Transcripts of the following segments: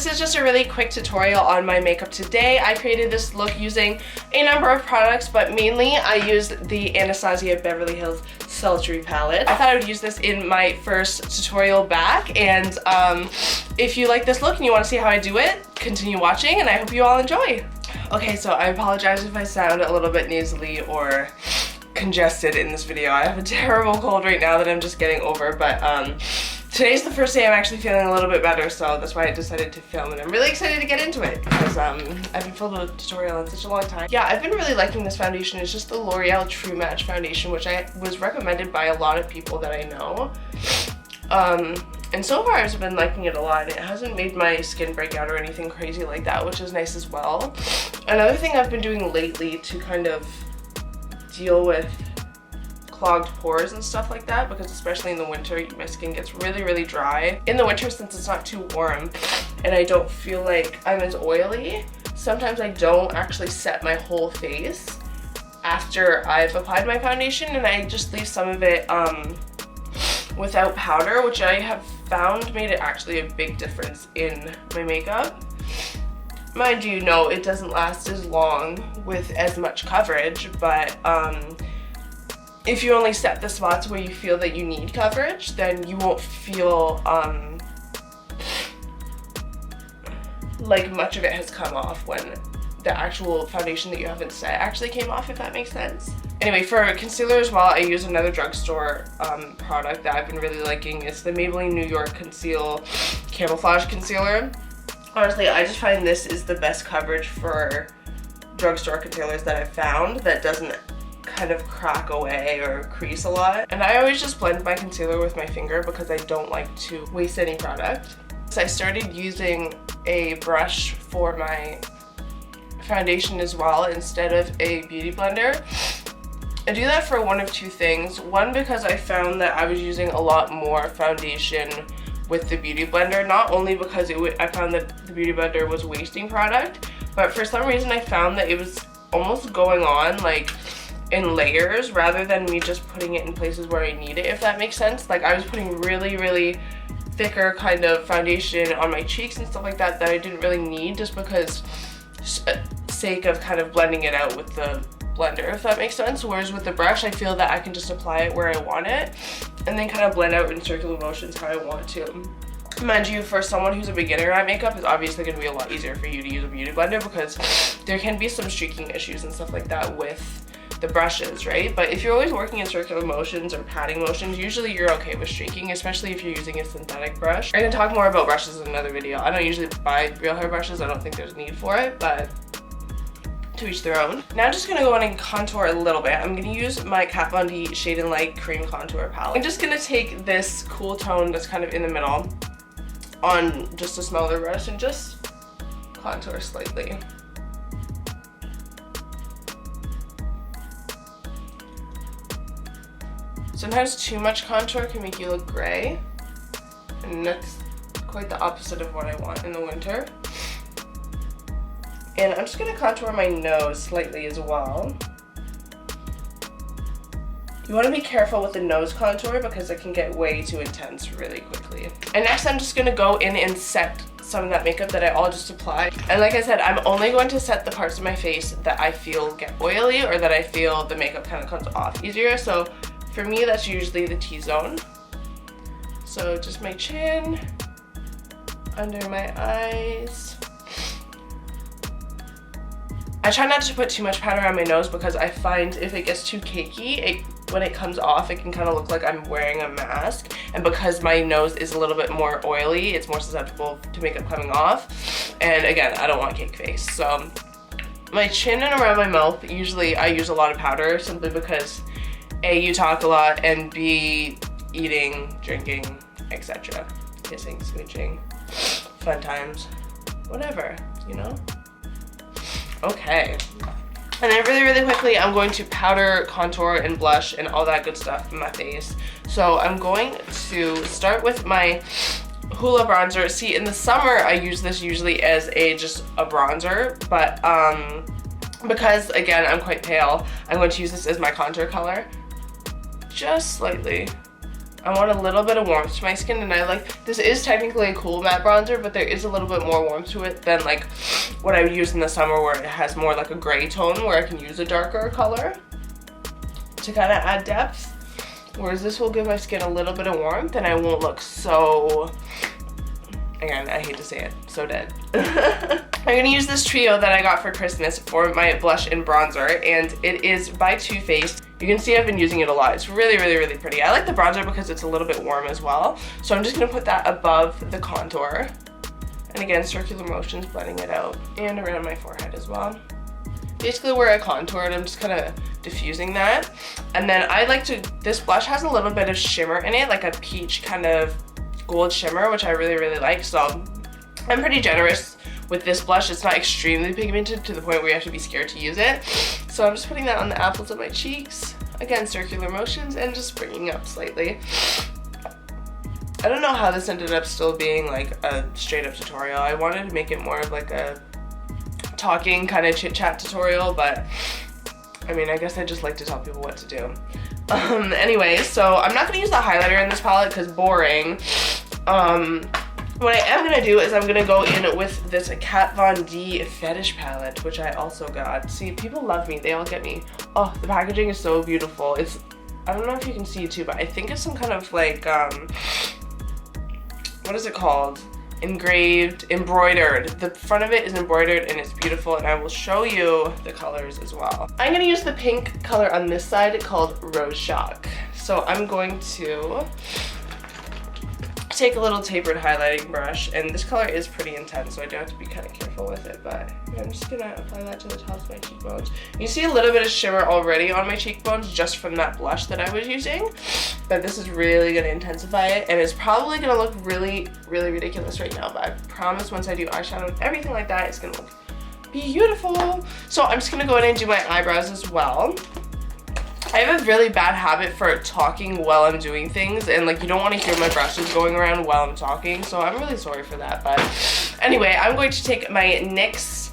this is just a really quick tutorial on my makeup today. I created this look using a number of products, but mainly I used the Anastasia Beverly Hills Sultry palette. I thought I would use this in my first tutorial back, and if you like this look and you want to see how I do it, continue watching, and I hope you all enjoy. Okay, so I apologize if I sound a little bit nasally or congested in this video. I have a terrible cold right now that I'm just getting over, but today's the first day I'm actually feeling a little bit better, so that's why I decided to film, and I'm really excited to get into it because I've been filming a tutorial in such a long time. Yeah, I've been really liking this foundation. It's just the L'Oreal True Match foundation, which I was recommended by a lot of people that I know. And so far I've been liking it a lot, and it hasn't made my skin break out or anything crazy like that, which is nice as well. Another thing I've been doing lately to kind of deal with clogged pores and stuff like that, because especially in the winter my skin gets really dry. In the winter, since it's not too warm and I don't feel like I'm as oily, sometimes I don't actually set my whole face after I've applied my foundation, and I just leave some of it without powder, which I have found made it actually a big difference in my makeup. Mind you, no, it doesn't last as long with as much coverage, but if you only set the spots where you feel that you need coverage, then you won't feel like much of it has come off when the actual foundation that you haven't set actually came off, if that makes sense. Anyway, for concealer as well, I use another drugstore product that I've been really liking. It's the Maybelline New York Conceal Camouflage Concealer. Honestly, I just find this is the best coverage for drugstore concealers that I've found that doesn't kind of crack away or crease a lot. And I always just blend my concealer with my finger because I don't like to waste any product. So I started using a brush for my foundation as well instead of a beauty blender. I do that for one of two things. One, because I found that I was using a lot more foundation with the beauty blender, not only because I found that the beauty blender was wasting product, but for some reason I found that it was almost going on like in layers rather than me just putting it in places where I need it, if that makes sense. Like, I was putting really thicker kind of foundation on my cheeks and stuff like that that I didn't really need, just because sake of kind of blending it out with the blender, if that makes sense. Whereas with the brush, I feel that I can just apply it where I want it and then kind of blend out in circular motions how I want to. Mind you, for someone who's a beginner at makeup, it's obviously going to be a lot easier for you to use a beauty blender because there can be some streaking issues and stuff like that with the brushes, right? But if you're always working in circular motions or patting motions, usually you're okay with streaking, especially if you're using a synthetic brush. I can talk more about brushes in another video. I don't usually buy real hair brushes. I don't think there's a need for it, but to each their own. Now I'm just gonna go on and contour a little bit. I'm gonna use my Kat Von D Shade and Light Cream Contour Palette. I'm just gonna take this cool tone that's kind of in the middle on just a smaller brush and just contour slightly. Sometimes too much contour can make you look gray, and that's quite the opposite of what I want in the winter. And I'm just gonna contour my nose slightly as well. You wanna be careful with the nose contour because it can get way too intense really quickly. And next I'm just gonna go in and set some of that makeup that I all just applied. And like I said, I'm only going to set the parts of my face that I feel get oily or that I feel the makeup kind of comes off easier. So for me, that's usually the T-zone. So just my chin, under my eyes. I try not to put too much powder on my nose because I find if it gets too cakey, when it comes off, it can kind of look like I'm wearing a mask. And because my nose is a little bit more oily, it's more susceptible to makeup coming off. And again, I don't want cake face. So my chin and around my mouth, usually I use a lot of powder simply because A, you talk a lot, and B, eating, drinking, etc. Kissing, smooching, fun times, whatever, you know? Okay. And then really quickly, I'm going to powder, contour, and blush, and all that good stuff in my face. So I'm going to start with my Hoola bronzer. See, in the summer, I use this usually as just a bronzer, but because, again, I'm quite pale, I'm going to use this as my contour color. Just slightly I want a little bit of warmth to my skin, and I like, this is technically a cool matte bronzer, but there is a little bit more warmth to it than like what I would use in the summer, where it has more like a gray tone where I can use a darker color to kind of add depth. Whereas this will give my skin a little bit of warmth, and I won't look so, again, I hate to say it, so dead. I'm gonna use this trio that I got for Christmas for my blush and bronzer, and it is by Too Faced. You can see I've been using it a lot. It's really, really, really pretty. I like the bronzer because it's a little bit warm as well. So I'm just gonna put that above the contour. And again, circular motions, blending it out, and around my forehead as well. Basically where I contoured, I'm just kind of diffusing that. And then I like to, this blush has a little bit of shimmer in it, like a peach kind of gold shimmer, which I really, really like. So I'm pretty generous with this blush. It's not extremely pigmented to the point where you have to be scared to use it. So I'm just putting that on the apples of my cheeks. Again, circular motions, and just bringing up slightly. I don't know how this ended up still being like a straight up tutorial. I wanted to make it more of like a talking kind of chit chat tutorial, but I mean, I guess I just like to tell people what to do. Anyway, so I'm not gonna use the highlighter in this palette because boring. What I am gonna do is I'm gonna go in with this Kat Von D Fetish palette, which I also got. See, people love me, they all get me. Oh, the packaging is so beautiful. It's, I don't know if you can see it too, but I think it's some kind of like, what is it called? Embroidered. The front of it is embroidered and it's beautiful, and I will show you the colors as well. I'm gonna use the pink color on this side called Rose Shock. So I'm going to take a little tapered highlighting brush, and this color is pretty intense, so I do have to be kind of careful with it, but I'm just gonna apply that to the tops of my cheekbones. You see a little bit of shimmer already on my cheekbones just from that blush that I was using, but this is really gonna intensify it, and it's probably gonna look really, really ridiculous right now, but I promise once I do eyeshadow and everything like that, it's gonna look beautiful. So I'm just gonna go in and do my eyebrows as well. I have a really bad habit for talking while I'm doing things, and like you don't want to hear my brushes going around while I'm talking, so I'm really sorry for that. But anyway, I'm going to take my NYX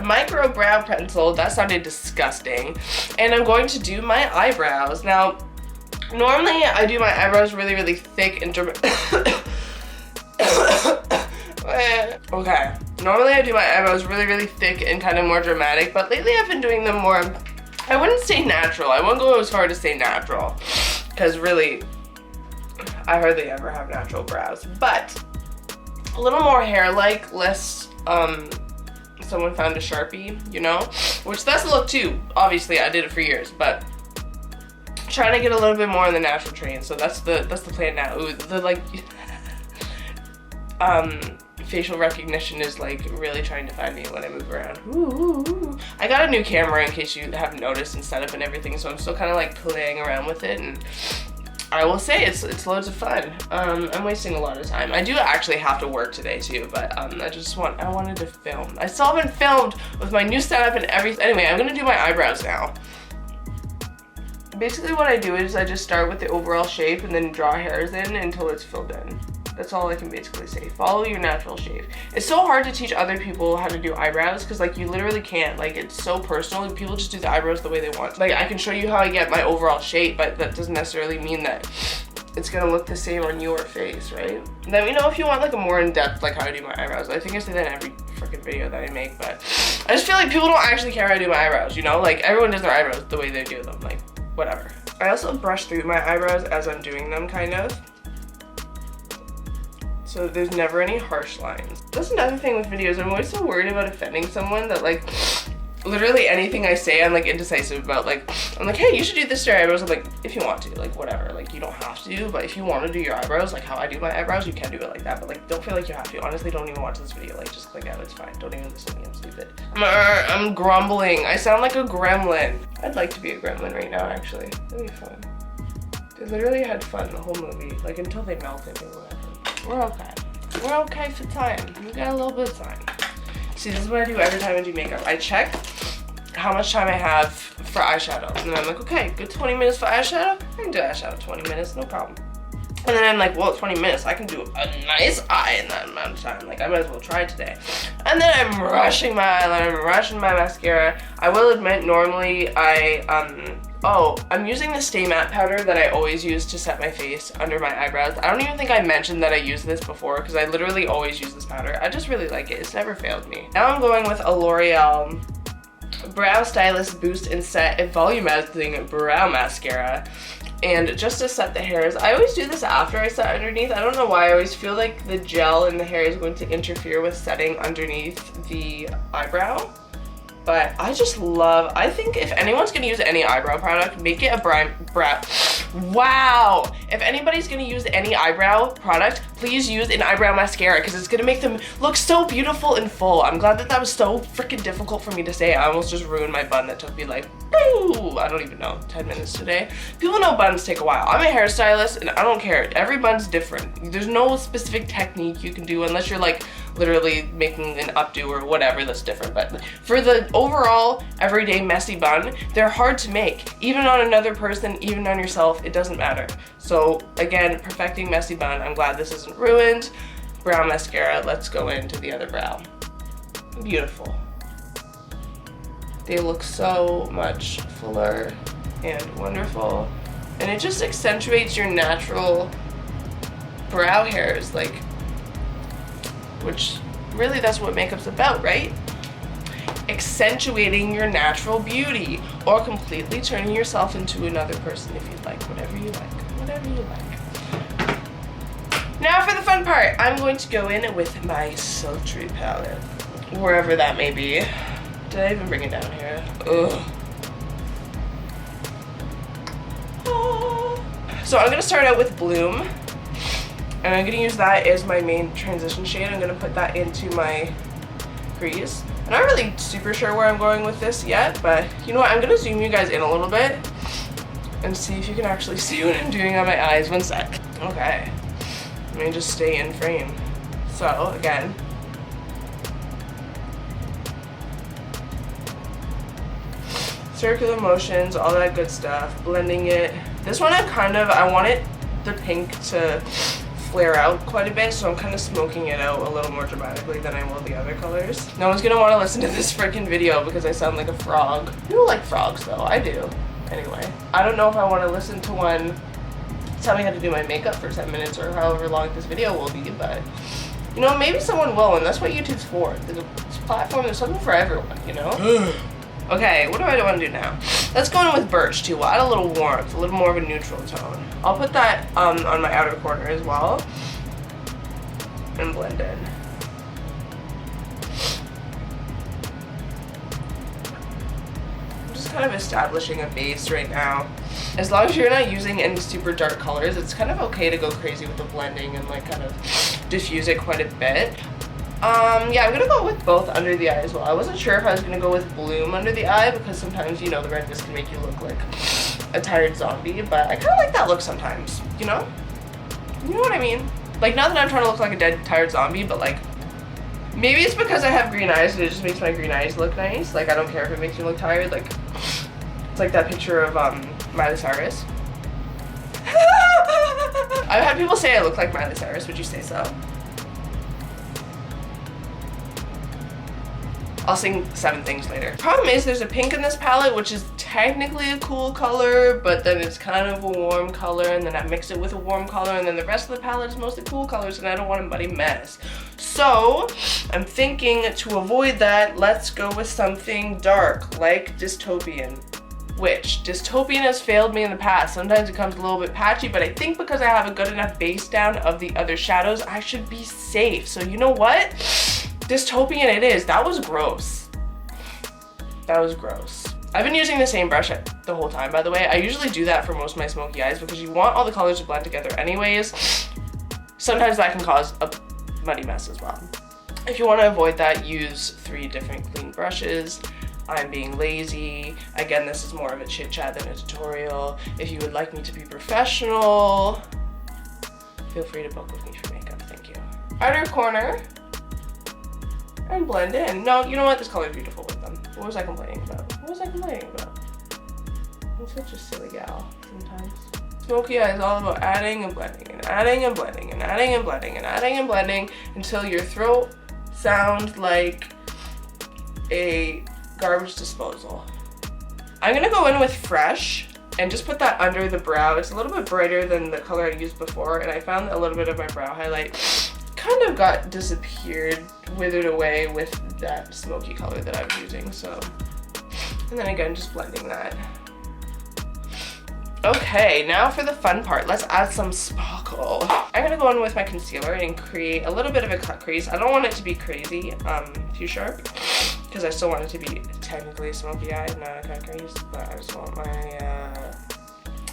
micro brow pencil. That sounded disgusting. And I'm going to do my eyebrows. Now, normally I do my eyebrows really, really thick and okay. Normally I do my eyebrows really, really thick and kind of more dramatic, but lately I've been doing them more, I wouldn't say natural. I wouldn't go as far to say natural, because really, I hardly ever have natural brows. But a little more hair-like, less, someone found a Sharpie, you know? Which that's the look too. Obviously, I did it for years, but trying to get a little bit more on the natural train. So that's the plan now. Ooh, the like, facial recognition is like really trying to find me when I move around. Ooh. I got a new camera in case you haven't noticed, and setup and everything, so I'm still kind of like playing around with it, and I will say it's loads of fun. I'm wasting a lot of time. I do actually have to work today too, but I wanted to film. I still haven't filmed with my new setup and everything. Anyway, I'm gonna do my eyebrows now. Basically what I do is I just start with the overall shape and then draw hairs in until it's filled in. That's all I can basically say. Follow your natural shape. It's so hard to teach other people how to do eyebrows because like you literally can't. Like it's so personal. People just do the eyebrows the way they want. Like I can show you how I get my overall shape, but that doesn't necessarily mean that it's gonna look the same on your face, right? Let me know if you want like a more in-depth like how I do my eyebrows. I think I say that in every freaking video that I make, but I just feel like people don't actually care how I do my eyebrows, you know? Like everyone does their eyebrows the way they do them, like whatever. I also brush through my eyebrows as I'm doing them, kind of. So there's never any harsh lines. That's another thing with videos. I'm always so worried about offending someone that like, literally anything I say I'm like indecisive about. Like, I'm like, hey, you should do this to your eyebrows. I'm like, if you want to, like whatever. Like you don't have to, but if you want to do your eyebrows, like how I do my eyebrows, you can do it like that. But like, don't feel like you have to. Honestly, don't even watch this video. Like just click out, it's fine. Don't even listen to me, I'm stupid. I'm grumbling. I sound like a gremlin. I'd like to be a gremlin right now, actually. That'd be fun. They literally had fun the whole movie, like until they melted or whatever. We're okay. We're okay for time. We got a little bit of time. See, this is what I do every time I do makeup. I check how much time I have for eyeshadow. And then I'm like, okay, good 20 minutes for eyeshadow? I can do eyeshadow 20 minutes, no problem. And then I'm like, well, 20 minutes, I can do a nice eye in that amount of time. Like, I might as well try it today. And then I'm rushing my eyeliner, I'm rushing my mascara. I will admit, normally I Oh, I'm using the Stay Matte powder that I always use to set my face under my eyebrows. I don't even think I mentioned that I used this before because I literally always use this powder. I just really like it. It's never failed me. Now I'm going with a L'Oreal Brow Stylist Boost and Set and Volumizing Brow Mascara. And just to set the hairs, I always do this after I set underneath. I don't know why, I always feel like the gel in the hair is going to interfere with setting underneath the eyebrow. But I just love, I think if anyone's gonna use any eyebrow product, make it a brow. Wow! If anybody's gonna use any eyebrow product, please use an eyebrow mascara because it's gonna make them look so beautiful and full. I'm glad that that was so freaking difficult for me to say. I almost just ruined my bun that took me like, I don't even know, 10 minutes today. People know buns take a while. I'm a hairstylist and I don't care. Every bun's different. There's no specific technique you can do unless you're like literally making an updo or whatever that's different. But for the overall everyday messy bun, they're hard to make. Even on another person, even on yourself, it doesn't matter. So again, perfecting messy bun. I'm glad this isn't ruined. Brow mascara, let's go into the other brow. Beautiful. They look so much fuller and wonderful. And it just accentuates your natural brow hairs, like, which really that's what makeup's about, right? Accentuating your natural beauty or completely turning yourself into another person if you'd like, whatever you like, whatever you like. Now for the fun part, I'm going to go in with my Sultry palette, wherever that may be. Did I even bring it down here? Ugh. So I'm gonna start out with Bloom. And I'm gonna use that as my main transition shade. I'm gonna put that into my crease. I'm not really super sure where I'm going with this yet, but you know what? I'm gonna zoom you guys in a little bit and see if you can actually see what I'm doing on my eyes. One sec. Okay. Let me just stay in frame. So again, circular motions, all that good stuff, blending it. This one I want it, the pink to flare out quite a bit, so I'm kind of smoking it out a little more dramatically than I will the other colors. No one's gonna want to listen to this freaking video because I sound like a frog. People like frogs though, I do. Anyway, I don't know if I want to listen to one tell me how to do my makeup for 10 minutes or however long this video will be, but you know, maybe someone will, and that's what YouTube's for. This platform, there's something for everyone, you know? Okay, what do I want to do now? Let's go in with Birch too. We'll add a little warmth, a little more of a neutral tone. I'll put that on my outer corner as well and blend in. I'm just kind of establishing a base right now. As long as you're not using any super dark colors, it's kind of okay to go crazy with the blending and like kind of diffuse it quite a bit. Yeah, I'm gonna go with both under the eye as well. I wasn't sure if I was gonna go with Bloom under the eye because sometimes, you know, the redness can make you look like a tired zombie, but I kind of like that look sometimes, you know? You know what I mean? Like, not that I'm trying to look like a dead, tired zombie, but like, maybe it's because I have green eyes and it just makes my green eyes look nice. Like, I don't care if it makes me look tired. Like, it's like that picture of Miley Cyrus. I've had people say I look like Miley Cyrus. Would you say so? I'll sing 7 things later. Problem is there's a pink in this palette, which is technically a cool color, but then it's kind of a warm color, and then I mix it with a warm color, and then the rest of the palette is mostly cool colors, and I don't want a muddy mess. So I'm thinking to avoid that, let's go with something dark, like Dystopian. Which, Dystopian has failed me in the past. Sometimes it comes a little bit patchy, but I think because I have a good enough base down of the other shadows, I should be safe. So you know what? Dystopian it is. That was gross. That was gross. I've been using the same brush the whole time, by the way. I usually do that for most of my smoky eyes because you want all the colors to blend together anyways. Sometimes that can cause a muddy mess as well. If you want to avoid that, use 3 different clean brushes. I'm being lazy. Again, this is more of a chit chat than a tutorial. If you would like me to be professional, feel free to book with me for makeup. Thank you. Outer corner. And blend in. No, you know what? This color is beautiful with them. What was I complaining about? What was I complaining about? I'm such a silly gal sometimes. Smoky eye is all about adding and blending and adding and blending and adding and blending and adding and blending until your throat sounds like a garbage disposal. I'm gonna go in with Fresh and just put that under the brow. It's a little bit brighter than the color I used before, and I found a little bit of my brow highlight kind of got disappeared, withered away with that smoky color that I was using, so. And then again, just blending that. Okay, now for the fun part. Let's add some sparkle. I'm gonna go in with my concealer and create a little bit of a cut crease. I don't want it to be crazy, too sharp, because I still want it to be technically smoky eye, not a cut crease, but I just want my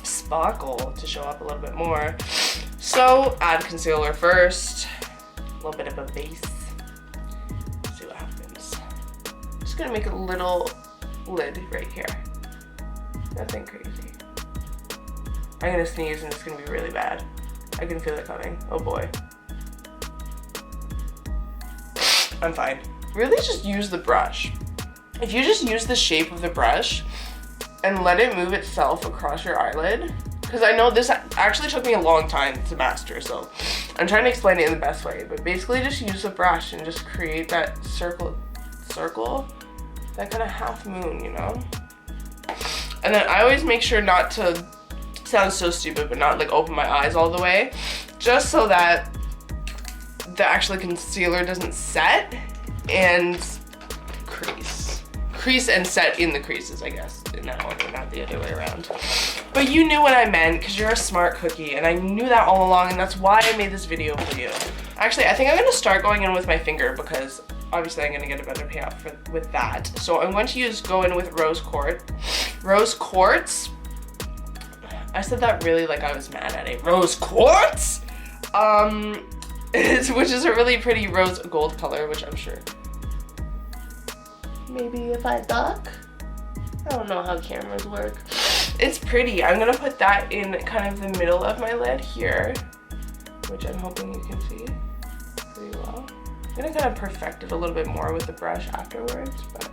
sparkle to show up a little bit more. So add concealer first, a little bit of a base. See what happens. Just gonna make a little lid right here. Nothing crazy. I'm gonna sneeze and it's gonna be really bad. I can feel it coming. Oh boy. I'm fine. Really just use the brush. If you just use the shape of the brush and let it move itself across your eyelid, because I know this actually took me a long time to master, so I'm trying to explain it in the best way, but basically just use the brush and just create that circle, that kind of half moon, you know? And then I always make sure not to, sounds so stupid, but not like open my eyes all the way, just so that the actual concealer doesn't set and crease and set in the creases, I guess, in that order, not the other way around. But you knew what I meant, because you're a smart cookie, and I knew that all along, and that's why I made this video for you. Actually, I think I'm gonna start going in with my finger, because obviously I'm gonna get a better payoff with that. So I'm going to go in with rose quartz. I said that really like I was mad at it. Rose quartz? Which is a really pretty rose gold color, which I'm sure. Maybe if I duck? I don't know how cameras work. It's pretty. I'm gonna put that in kind of the middle of my lid here, which I'm hoping you can see pretty well. I'm gonna kind of perfect it a little bit more with the brush afterwards, but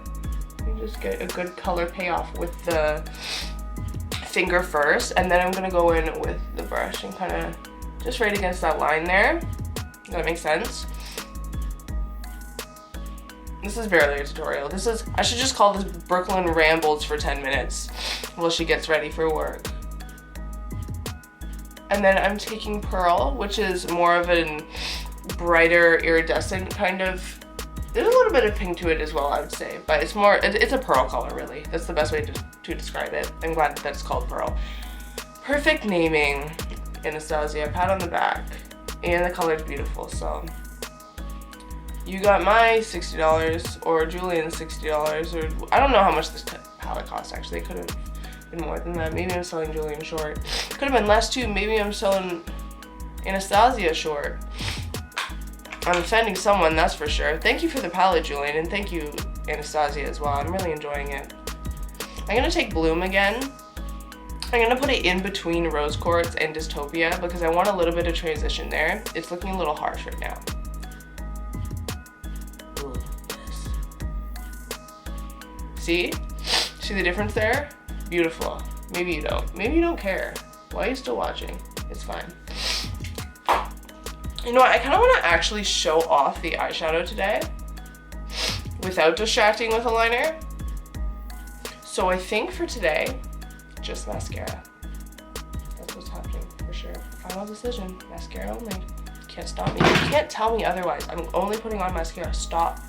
you just get a good color payoff with the finger first, and then I'm gonna go in with the brush and kind of just right against that line there. Does that make sense? This is barely a tutorial. I should just call this Brooklyn Rambles for 10 minutes while she gets ready for work. And then I'm taking Pearl, which is more of a brighter iridescent kind of, there's a little bit of pink to it as well, I would say, but it's a pearl color, really. That's the best way to describe it. I'm glad that it's called Pearl. Perfect naming, Anastasia, pat on the back. And the color's beautiful, so. You got my $60 or Julian's $60, or I don't know how much this palette cost actually. It could have been more than that. Maybe I'm selling Julian short. Could have been less too. Maybe I'm selling Anastasia short. I'm offending someone, that's for sure. Thank you for the palette, Julian, and thank you, Anastasia, as well. I'm really enjoying it. I'm gonna take Bloom again. I'm gonna put it in between Rose Quartz and Dystopia because I want a little bit of transition there. It's looking a little harsh right now. Ooh, yes. See? See the difference there? Beautiful. Maybe you don't. Maybe you don't care. Why are you still watching? It's fine. You know what? I kind of want to actually show off the eyeshadow today without distracting with a liner. So I think for today, just mascara. That's what's happening for sure. Final decision. Mascara only. Can't stop me. You can't tell me otherwise. I'm only putting on mascara. Stop.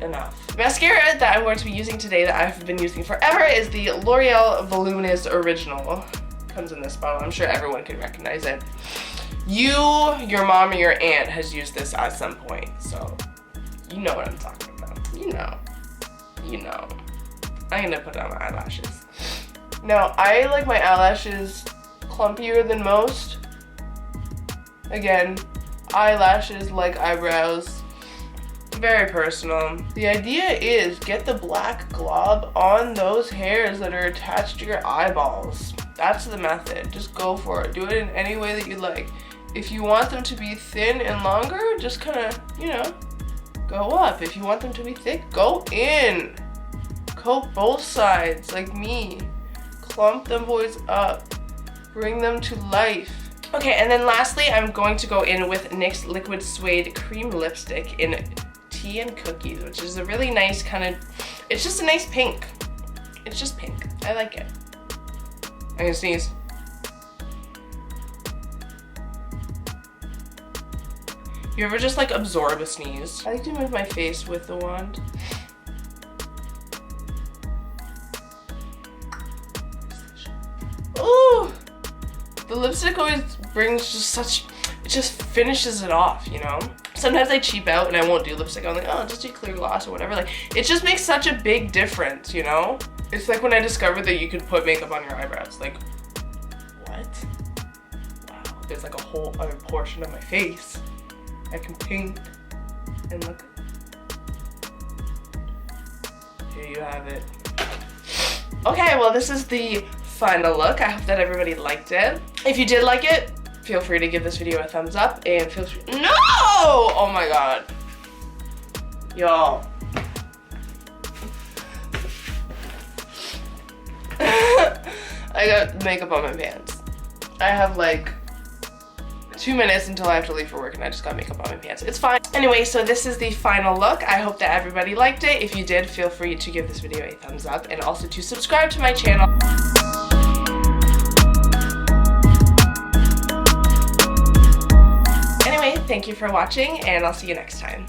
Enough. The mascara that I'm going to be using today that I've been using forever is the L'Oreal Voluminous Original. Comes in this bottle. I'm sure everyone can recognize it. You, your mom, or your aunt has used this at some point, so you know what I'm talking about. You know. I'm gonna put it on my eyelashes. Now, I like my eyelashes clumpier than most. Again, eyelashes like eyebrows. Very personal. The idea is get the black glob on those hairs that are attached to your eyeballs. That's the method. Just go for it. Do it in any way that you like. If you want them to be thin and longer, just kind of, you know, go up. If you want them to be thick, go in. Coat both sides like me. Clump them boys up. Bring them to life. Okay, and then lastly, I'm going to go in with NYX Liquid Suede Cream Lipstick in Tea and Cookies, which is a really nice kind of, it's just a nice pink. It's just pink. I like it. I'm gonna sneeze. You ever just like absorb a sneeze? I like to move my face with the wand. Ooh! The lipstick always brings just such, it just finishes it off, you know? Sometimes I cheap out and I won't do lipstick. I'm like, oh, just do clear gloss or whatever. Like, it just makes such a big difference, you know? It's like when I discovered that you could put makeup on your eyebrows. Like, what? Wow, there's like a whole other portion of my face I can paint and look. Here you have it. Okay, well, this is the final look. I hope that everybody liked it. If you did like it, feel free to give this video a thumbs up and feel free. No! Oh my god. Y'all. I got makeup on my pants. I have like 2 minutes until I have to leave for work and I just got makeup on my pants. It's fine. Anyway, so this is the final look. I hope that everybody liked it. If you did, feel free to give this video a thumbs up and also to subscribe to my channel. Anyway, thank you for watching and I'll see you next time.